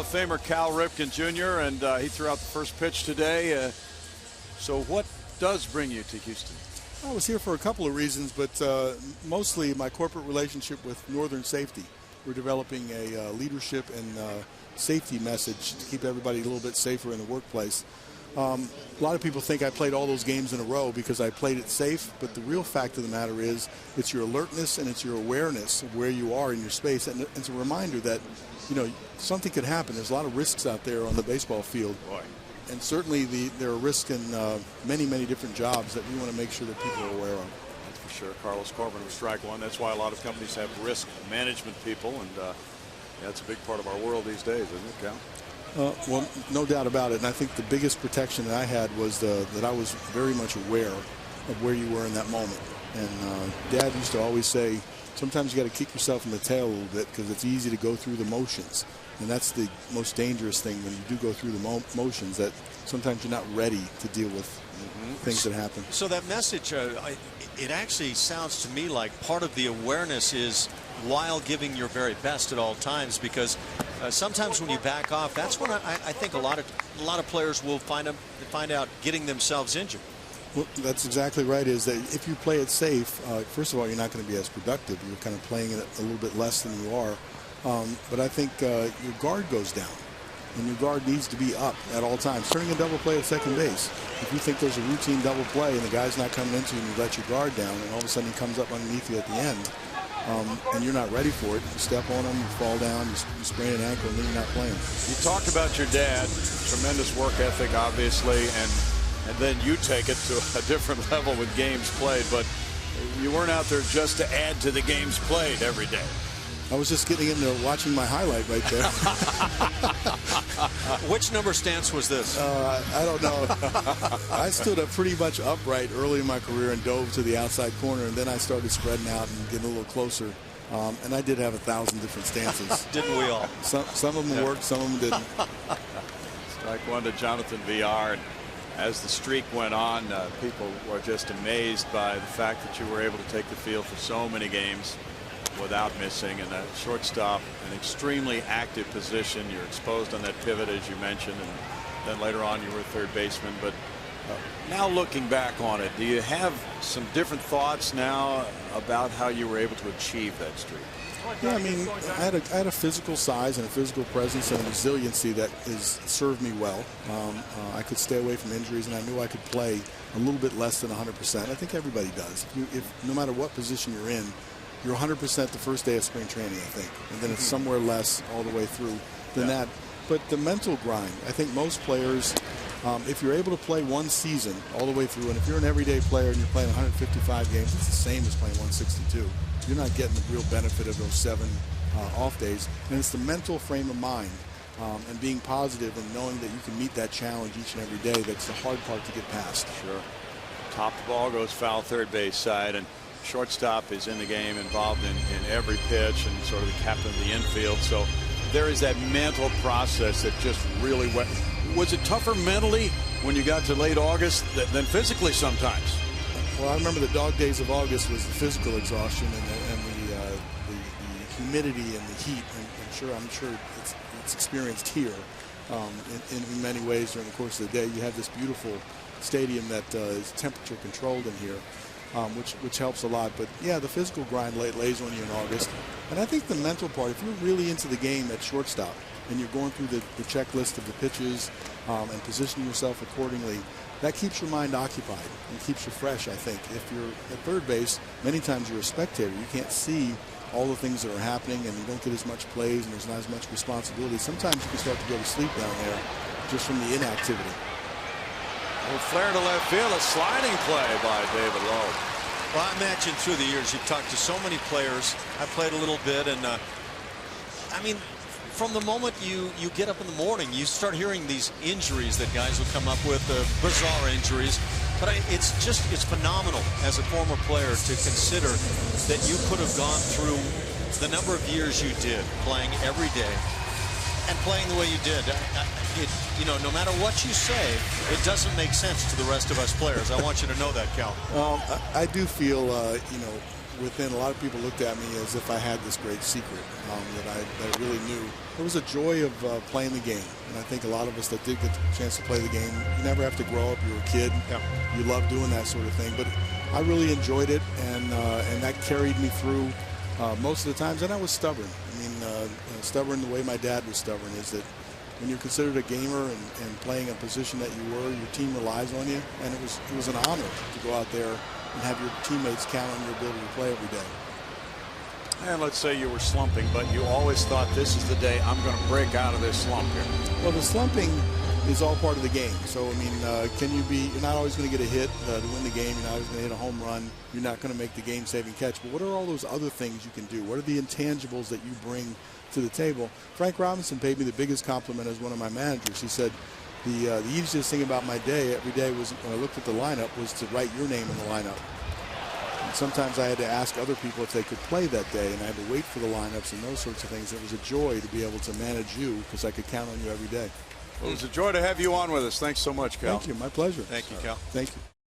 of Famer Cal Ripken Jr. and he threw out the first pitch today. So what does bring you to Houston? I was here for a couple of reasons, but mostly my corporate relationship with Northern Safety. We're developing a leadership and safety message to keep everybody a little bit safer in the workplace. A lot of people think I played all those games in a row because I played it safe, but the real fact of the matter is it's your alertness and it's your awareness of where you are in your space. And it's a reminder that, you know, something could happen. There's a lot of risks out there on the baseball field. Boy. And certainly there are risks in many, many different jobs that we want to make sure that people are aware of. That's for sure. Carlos Corbin was strike one. That's why a lot of companies have risk management people, and that's a big part of our world these days, isn't it, Cal? Well, no doubt about it. And I think the biggest protection that I had was that I was very much aware of where you were in that moment. And Dad used to always say, sometimes you got to kick yourself in the tail a little bit because it's easy to go through the motions. And that's the most dangerous thing when you do go through the motions, that sometimes you're not ready to deal with things that happen. So that message, it actually sounds to me like part of the awareness is while giving your very best at all times, because sometimes when you back off, that's when I think a lot of players will find out getting themselves injured. Well, that's exactly right. Is that if you play it safe, first of all, you're not going to be as productive. You're kind of playing it a little bit less than you are. But I think your guard goes down, and your guard needs to be up at all times. Turning a double play at second base, if you think there's a routine double play and the guy's not coming into you and you let your guard down, and all of a sudden he comes up underneath you at the end, and you're not ready for it, you step on him, you fall down, you sprain an ankle, and then you're not playing. You talked about your dad, tremendous work ethic, obviously, and then you take it to a different level with games played, but you weren't out there just to add to the games played every day. I was just getting into watching my highlight right there. Which number stance was this? I don't know. I stood up pretty much upright early in my career and dove to the outside corner, and then I started spreading out and getting a little closer. And I did have 1,000 different stances. Didn't we all? Some of them worked, some of them didn't. Strike one to Jonathan VR. And as the streak went on, people were just amazed by the fact that you were able to take the field for so many games without missing, and that shortstop, an extremely active position. You're exposed on that pivot, as you mentioned, and then later on you were a third baseman. But now looking back on it, do you have some different thoughts now about how you were able to achieve that streak? Yeah, I mean, I had a physical size and a physical presence and a resiliency that served me well. I could stay away from injuries, and I knew I could play a little bit less than 100%. I think everybody does. If no matter what position you're in, you're 100% the first day of spring training, I think, and then it's somewhere less all the way through than that. But the mental grind, I think most players, if you're able to play one season all the way through, and if you're an everyday player and you're playing 155 games, it's the same as playing 162. You're not getting the real benefit of those 7 off days. And it's the mental frame of mind and being positive and knowing that you can meet that challenge each and every day that's the hard part to get past. Sure. Top the ball goes foul third base side, and shortstop is in the game, involved in every pitch, and sort of the captain of the infield. So there is that mental process that just really went. Was it tougher mentally when you got to late August than physically sometimes? Well, I remember the dog days of August was the physical exhaustion and the humidity and the heat. And I'm sure it's experienced here in many ways during the course of the day. You have this beautiful stadium that is temperature controlled in here. Which helps a lot. But yeah, the physical grind lays on you in August. And I think the mental part, if you're really into the game at shortstop and you're going through the checklist of the pitches and positioning yourself accordingly, that keeps your mind occupied and keeps you fresh, I think. If you're at third base, many times you're a spectator. You can't see all the things that are happening, and you don't get as much plays, and there's not as much responsibility. Sometimes you can start to go to sleep down there just from the inactivity. A flare to left field, a sliding play by David Lowe. Well, I imagine through the years you've talked to so many players. I played a little bit, and I mean, from the moment you get up in the morning, you start hearing these injuries that guys will come up with, bizarre injuries. But it's phenomenal as a former player to consider that you could have gone through the number of years you did, playing every day and playing the way you did. You know, no matter what you say, it doesn't make sense to the rest of us players. I want you to know that, Cal. I do feel, you know, within, a lot of people looked at me as if I had this great secret that I really knew. It was a joy of playing the game, and I think a lot of us that did get the chance to play the game, you never have to grow up. You're a kid. Yeah. You love doing that sort of thing. But I really enjoyed it, and that carried me through most of the times. And I was stubborn. I mean, stubborn the way my dad was stubborn is that when you're considered a gamer and playing a position that you were, your team relies on you, and it was an honor to go out there and have your teammates count on your ability to play every day. And let's say you were slumping, but you always thought, this is the day I'm going to break out of this slump here. Well, the slumping is all part of the game. So, I mean, you're not always going to get a hit to win the game. You're not always going to hit a home run. You're not going to make the game-saving catch. But what are all those other things you can do? What are the intangibles that you bring to the table? Frank Robinson paid me the biggest compliment as one of my managers. He said, the easiest thing about my day every day was when I looked at the lineup was to write your name in the lineup. And sometimes I had to ask other people if they could play that day, and I had to wait for the lineups and those sorts of things. It was a joy to be able to manage you because I could count on you every day. Well, it was a joy to have you on with us. Thanks so much, Cal. Thank you. My pleasure. Thank you, Cal. Thank you.